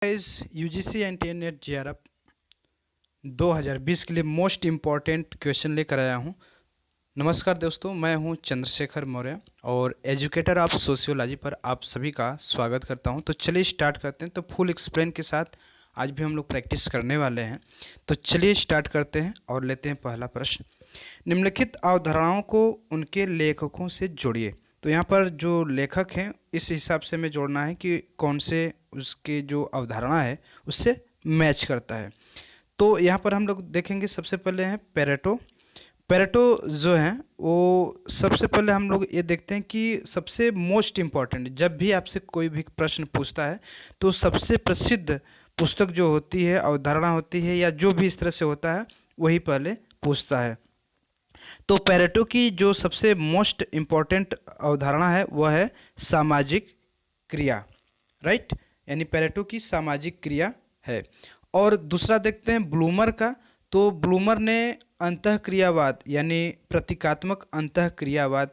इस UGC and T net JRF 2020 के लिए मोस्ट इम्पॉर्टेंट क्वेश्चन लेकर आया हूँ। नमस्कार दोस्तों, मैं हूँ चंद्रशेखर मौर्य और एजुकेटर ऑफ सोशियोलॉजी पर आप सभी का स्वागत करता हूँ। तो चलिए स्टार्ट करते हैं। तो फुल एक्सप्लेन के साथ आज भी हम लोग प्रैक्टिस करने वाले हैं। तो चलिए स्टार्ट करते हैं और लेते हैं पहला प्रश्न। निम्नलिखित अवधारणाओं को उनके लेखकों से जोड़िए। तो यहाँ पर जो लेखक हैं इस हिसाब से हमें जोड़ना है कि कौन से उसके जो अवधारणा है उससे मैच करता है। तो यहाँ पर हम लोग देखेंगे, सबसे पहले हैं पेरेटो। पेरेटो जो है वो सबसे पहले हम लोग ये देखते हैं कि सबसे मोस्ट इम्पॉर्टेंट, जब भी आपसे कोई भी प्रश्न पूछता है तो सबसे प्रसिद्ध पुस्तक जो होती है, अवधारणा होती है या जो भी इस तरह से होता है वही पहले पूछता है। तो पेरेटो की जो सबसे मोस्ट इम्पॉर्टेंट अवधारणा है वह है सामाजिक क्रिया, राइट। यानी पेरेटो की सामाजिक क्रिया है। और दूसरा देखते हैं ब्लूमर का। तो ब्लूमर ने अंतःक्रियावाद यानी प्रतीकात्मक अंतःक्रियावाद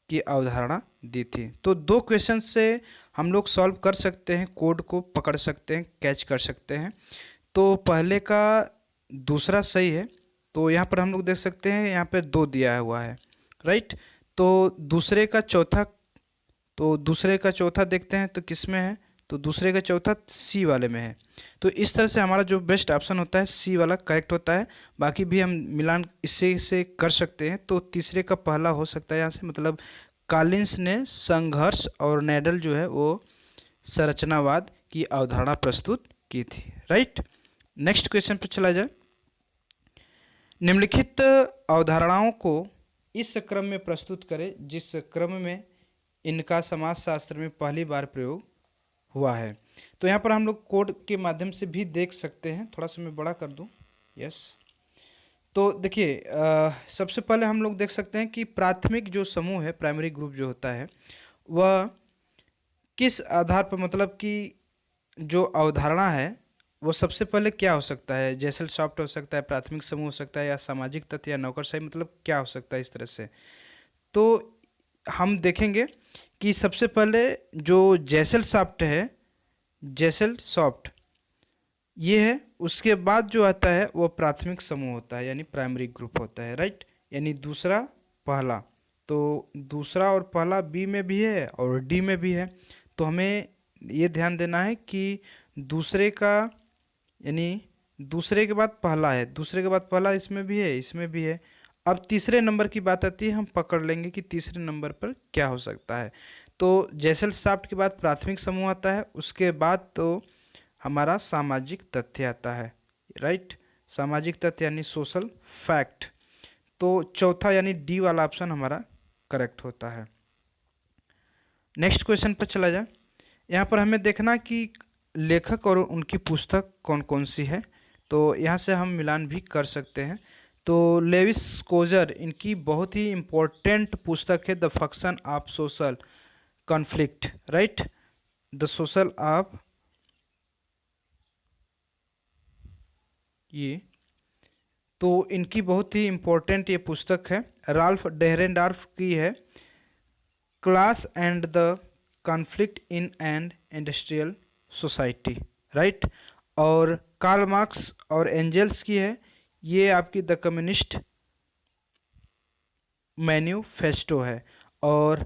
की अवधारणा दी थी। तो दो क्वेश्चन से हम लोग सॉल्व कर सकते हैं, कोड को पकड़ सकते हैं, कैच कर सकते हैं। तो पहले का दूसरा सही है। तो यहाँ पर हम लोग देख सकते हैं, यहाँ पे 2 दिया हुआ है, राइट। तो दूसरे का चौथा देखते हैं तो किस में है, तो दूसरे का चौथा सी वाले में है। तो इस तरह से हमारा जो बेस्ट ऑप्शन होता है सी वाला करेक्ट होता है। बाकी भी हम मिलान इससे कर सकते हैं। तो तीसरे का पहला हो सकता है यहाँ से, मतलब कॉलिंस ने संघर्ष और नेडल जो है वो संरचनावाद की अवधारणा प्रस्तुत की थी, राइट। नेक्स्ट क्वेश्चन पर चला जाए। निम्नलिखित अवधारणाओं को इस क्रम में प्रस्तुत करें जिस क्रम में इनका समाजशास्त्र में पहली बार प्रयोग हुआ है। तो यहाँ पर हम लोग कोड के माध्यम से भी देख सकते हैं। थोड़ा सा मैं बड़ा कर दूं, यस। तो देखिए, सबसे पहले हम लोग देख सकते हैं कि प्राथमिक जो समूह है, प्राइमरी ग्रुप जो होता है, वह किस आधार पर, मतलब कि जो अवधारणा है वो सबसे पहले क्या हो सकता है, जैसल सॉफ्ट हो सकता है, प्राथमिक समूह हो सकता है, या सामाजिक तत्व या नौकरशाही, मतलब क्या हो सकता है इस तरह से। तो हम देखेंगे कि सबसे पहले जो जैसल सॉफ्ट है, जैसल सॉफ्ट ये है। उसके बाद जो आता है वो प्राथमिक समूह होता है यानी प्राइमरी ग्रुप होता है, राइट। यानी दूसरा पहला, तो दूसरा और पहला बी में भी है और डी में भी है। तो हमें ये ध्यान देना है कि दूसरे का यानी दूसरे के बाद पहला है, दूसरे के बाद पहला इसमें भी है, इसमें भी है। अब तीसरे नंबर की बात आती है, हम पकड़ लेंगे कि तीसरे नंबर पर क्या हो सकता है। तो जैसल सॉफ्ट के बाद प्राथमिक समूह आता है, उसके बाद तो हमारा सामाजिक तथ्य आता है, राइट। सामाजिक तथ्य यानी सोशल फैक्ट। तो चौथा यानी डी वाला ऑप्शन हमारा करेक्ट होता है। नेक्स्ट क्वेश्चन पर चला जाए। यहाँ पर हमें देखना कि लेखक और उनकी पुस्तक कौन कौन सी है। तो यहाँ से हम मिलान भी कर सकते हैं। तो लेविस कोजर, इनकी बहुत ही इम्पोर्टेंट पुस्तक है the function of social conflict, right. The social of ये, तो इनकी बहुत ही इम्पोर्टेंट ये पुस्तक है। राल्फ डेहरेंडॉर्फ की है class and the conflict in an industrial society, right. और कार्ल मार्क्स और एंजल्स की है, ये आपकी द कम्युनिस्ट मैन्यूफेस्टो है। और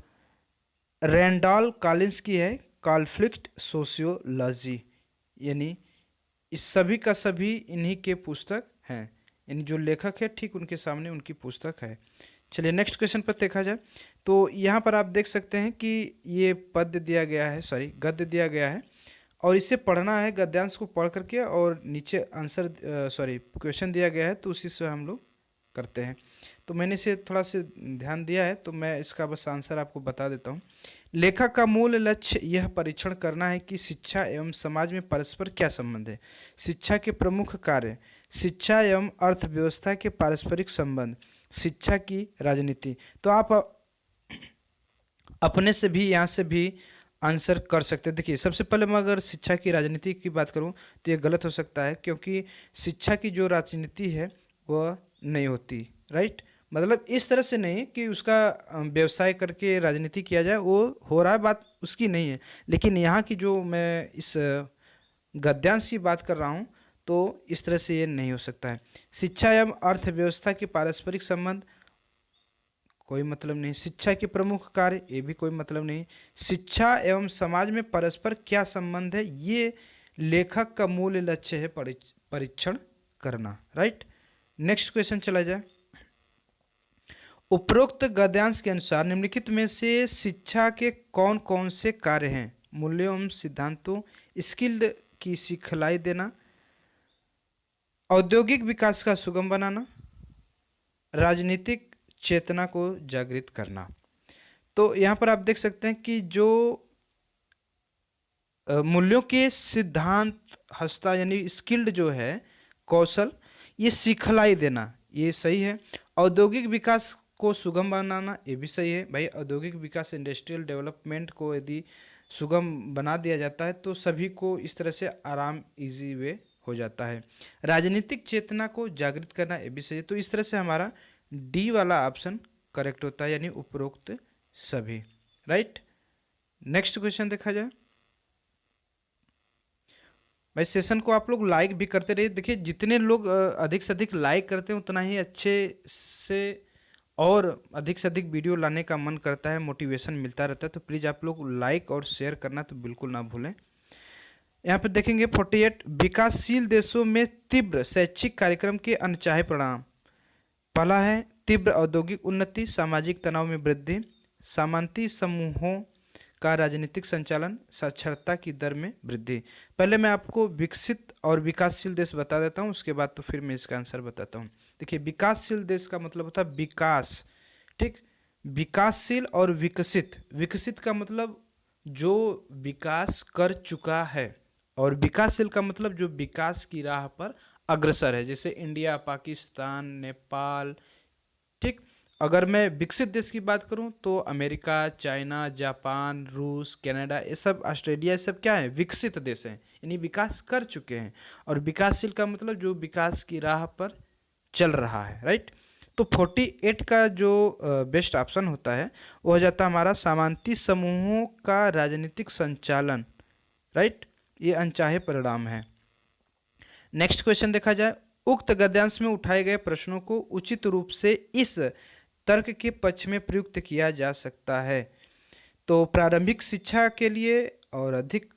रैंडॉल कॉलिंस की है कॉन्फ्लिक्ट सोशियोलॉजी। यानी इस सभी का सभी इन्हीं के पुस्तक हैं, यानी जो लेखक है ठीक उनके सामने उनकी पुस्तक है। चलिए नेक्स्ट क्वेश्चन पर देखा जाए। तो यहाँ पर आप देख सकते हैं कि ये पद्य दिया गया है, सॉरी गद्य दिया गया है, और इसे पढ़ना है गद्यांश को पढ़ करके, और नीचे आंसर क्वेश्चन दिया गया है तो उसी से हम लोग करते हैं। तो मैंने इसे थोड़ा सा ध्यान दिया है तो मैं इसका बस आंसर आपको बता देता हूँ। लेखक का मूल लक्ष्य यह परीक्षण करना है कि शिक्षा एवं समाज में परस्पर क्या संबंध है। शिक्षा के प्रमुख कार्य, शिक्षा एवं अर्थव्यवस्था के पारस्परिक संबंध, शिक्षा की राजनीति। तो आप अपने से भी यहाँ से भी आंसर कर सकते हैं। देखिए, सबसे पहले मैं अगर शिक्षा की राजनीति की बात करूँ तो ये गलत हो सकता है, क्योंकि शिक्षा की जो राजनीति है वह नहीं होती, राइट। मतलब इस तरह से नहीं कि उसका व्यवसाय करके राजनीति किया जाए, वो हो रहा है, बात उसकी नहीं है। लेकिन यहाँ की जो मैं इस गद्यांश की बात कर रहा हूँ तो इस तरह से ये नहीं हो सकता है। शिक्षा एवं अर्थव्यवस्था के पारस्परिक संबंध, कोई मतलब नहीं। शिक्षा के प्रमुख कार्य, ये भी कोई मतलब नहीं। शिक्षा एवं समाज में परस्पर क्या संबंध है, ये लेखक का मूल लक्ष्य है परीक्षण करना, राइट। नेक्स्ट क्वेश्चन चला जाए। उपरोक्त गद्यांश के अनुसार निम्नलिखित में से शिक्षा के कौन कौन से कार्य हैं? मूल्यों एवं सिद्धांतों, स्किल्ड की सिखलाई देना, औद्योगिक विकास का सुगम बनाना, राजनीतिक चेतना को जागृत करना। तो यहाँ पर आप देख सकते हैं कि जो मूल्यों के सिद्धांत हस्ता यानी स्किल्ड जो है कौशल, ये सिखलाई देना, ये सही है। औद्योगिक विकास को सुगम बनाना, ये भी सही है भाई। औद्योगिक विकास, इंडस्ट्रियल डेवलपमेंट को यदि सुगम बना दिया जाता है तो सभी को इस तरह से आराम, इजी वे हो जाता है। राजनीतिक चेतना को जागृत करना, ये भी सही है। तो इस तरह से हमारा डी वाला ऑप्शन करेक्ट होता है, यानी उपरोक्त सभी, राइट। नेक्स्ट क्वेश्चन देखा जाए। भाई सेशन को आप लोग लाइक भी करते रहिए। देखिए जितने लोग अधिक से अधिक लाइक करते हैं उतना ही अच्छे से और अधिक से अधिक वीडियो लाने का मन करता है, मोटिवेशन मिलता रहता है। तो प्लीज़ आप लोग लाइक और शेयर करना तो बिल्कुल ना भूलें। यहाँ पे देखेंगे 48 विकासशील देशों में तीव्र शैक्षिक कार्यक्रम के अनचाहे परिणाम। पहला है तीव्र औद्योगिक उन्नति, सामाजिक तनाव में वृद्धि, सामंती समूहों का राजनीतिक संचालन, साक्षरता की दर में वृद्धि। पहले मैं आपको विकसित और विकासशील देश बता देता हूँ, उसके बाद तो फिर मैं इसका आंसर बताता हूँ। देखिए विकासशील देश का मतलब होता है विकास, ठीक। विकासशील और विकसित, विकसित का मतलब जो विकास कर चुका है, और विकासशील का मतलब जो विकास की राह पर अग्रसर है, जैसे इंडिया, पाकिस्तान, नेपाल, ठीक। अगर मैं विकसित देश की बात करूं तो अमेरिका, चाइना, जापान, रूस, कनाडा, ये सब, ऑस्ट्रेलिया, ये सब क्या है, विकसित देश हैं, यानी विकास कर चुके हैं। और विकासशील का मतलब जो विकास की राह पर चल रहा है, राइट। तो 48 का जो बेस्ट ऑप्शन होता है वो हो जाता है हमारा सामंती समूहों का राजनीतिक संचालन, राइट। ये अनचाहे परिणाम है। नेक्स्ट क्वेश्चन देखा जाए। उक्त गद्यांश में उठाए गए प्रश्नों को उचित रूप से इस तर्क के पक्ष में प्रयुक्त किया जा सकता है। तो प्रारंभिक शिक्षा के लिए और अधिक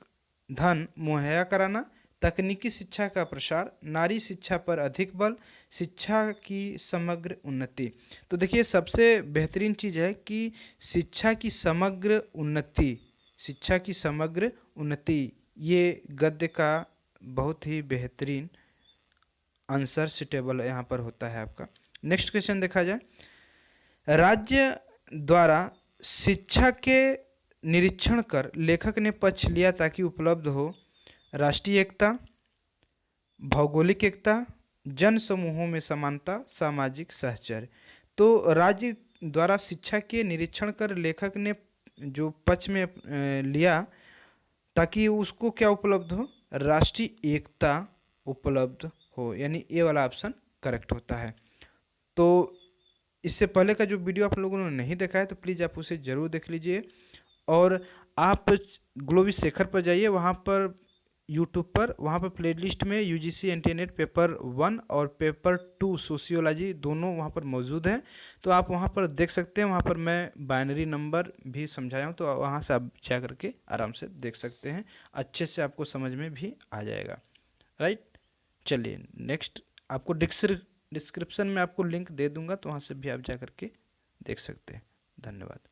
धन मुहैया कराना, तकनीकी शिक्षा का प्रसार, नारी शिक्षा पर अधिक बल, शिक्षा की समग्र उन्नति। तो देखिए सबसे बेहतरीन चीज़ है कि शिक्षा की समग्र उन्नति, शिक्षा की समग्र उन्नति, ये गद्य का बहुत ही बेहतरीन आंसर सुटेबल यहाँ पर होता है आपका। नेक्स्ट क्वेश्चन देखा जाए। राज्य द्वारा शिक्षा के निरीक्षण कर लेखक ने पक्ष लिया ताकि उपलब्ध हो राष्ट्रीय एकता, भौगोलिक एकता, जन समूहों में समानता, सामाजिक सहचर्य। तो राज्य द्वारा शिक्षा के निरीक्षण कर लेखक ने जो पक्ष में लिया ताकि उसको क्या उपलब्ध हो, राष्ट्रीय एकता उपलब्ध हो, यानी ये वाला ऑप्शन करेक्ट होता है। तो इससे पहले का जो वीडियो आप लोगों ने नहीं देखा है तो प्लीज़ आप उसे ज़रूर देख लीजिए। और आप ग्लोबी शेखर पर जाइए, वहाँ पर यूट्यूब पर, वहाँ पर प्लेलिस्ट में यूजीसी एनटीए पेपर 1 और पेपर 2 सोशियोलॉजी दोनों वहाँ पर मौजूद हैं। तो आप वहाँ पर देख सकते हैं। वहाँ पर मैं बाइनरी नंबर भी समझाया हूँ, तो वहाँ से आप जा करके आराम से देख सकते हैं, अच्छे से आपको समझ में भी आ जाएगा, राइट। चलिए नेक्स्ट, आपको डिस्क्रिप्शन में आपको लिंक दे दूंगा, तो वहाँ से भी आप जा करके देख सकते हैं। धन्यवाद।